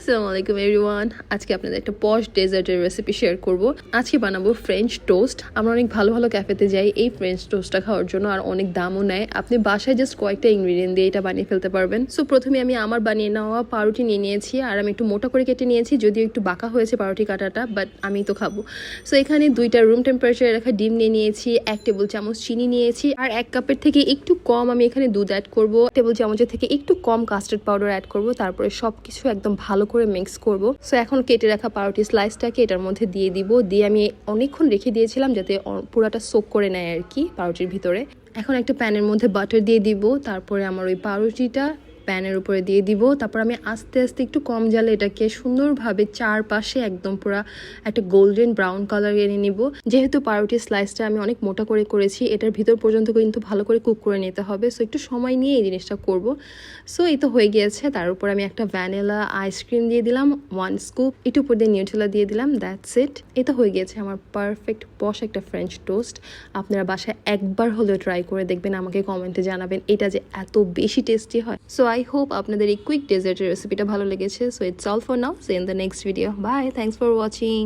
আসসালামু আলাইকুম এভরিওয়ান। আজকে আপনাদের একটা পশ ডেজার্টের রেসিপি শেয়ার করব। আজকে বানাবো ফ্রেঞ্চ টোস্ট। আমরা অনেক ভালো ভালো ক্যাফেতে যাই এই ফ্রেঞ্চ টোস্টটা খাওয়ার জন্য, আর অনেক দামও নেয়। আপনি বাসায় জাস্ট কয়েকটা ইনগ্রিডিয়েন্ট দিয়ে এটা বানিয়ে ফেলতে পারবেন। সো প্রথমে আমি আমার বানিয়ে নেওয়া পাউরুটি নিয়ে নিয়েছি, আর আমি একটু মোটা করে কেটে নিয়েছি, যদিও একটু বাঁকা হয়েছে পাউরুটি কাটাটা, বাট আমি তো খাবো। সো এখানে 2টা রুম টেম্পারেচারে রাখা ডিম নিয়ে নিয়েছি, 1 টেবিল চামচ চিনি নিয়েছি, আর 1 কাপের থেকে একটু কম আমি এখানে দুধ অ্যাড করবো, টেবিল চামচের থেকে একটু কম কাস্টার্ড পাউডার অ্যাড করবো। তারপরে সবকিছু একদম ভালো করে মিক্স করব। সো এখন কেটে রাখা পাউরুটি স্লাইসটাকে এটার মধ্যে দিয়ে দিব, দিয়ে আমি অনেকক্ষণ রেখে দিয়েছিলাম যাতে পুরাটা সোক করে নেয় আর কি পাউরুটির ভিতরে। এখন একটা প্যানের মধ্যে বাটার দিয়ে দিব, তারপরে আমার ওই পাউরুটিটা প্যানের উপরে দিয়ে দিব। তারপর আমি আস্তে আস্তে একটু কম জালে এটাকে সুন্দরভাবে চারপাশে একদম পুরো একটা গোল্ডেন ব্রাউন কালার এনে নিব। যেহেতু পাউরুটির স্লাইসটা আমি অনেক মোটা করে করেছি, এটার ভিতর পর্যন্ত কিন্তু ভালো করে কুক করে নিতে হবে। সো একটু সময় নিয়ে এই জিনিসটা করব। সো এই তো হয়ে গিয়েছে। তার উপর আমি একটা ভ্যানিলা আইসক্রিম দিয়ে দিলাম 1 স্কুপ, একটু উপর দিয়ে নিউট্রেলা দিয়ে দিলাম। That's it. এই তো হয়ে গিয়েছে আমার পারফেক্ট পশ একটা ফ্রেঞ্চ টোস্ট। আপনারা বাসায় একবার হলেও ট্রাই করে দেখবেন, আমাকে কমেন্টে জানাবেন এটা যে এত বেশি টেস্টি হয়। সো আই হোপ আপনাদের এই কুইক ডেজার্টের রেসিপিটা ভালো লেগেছে। So it's all for now. See in the next video. Bye, thanks for watching.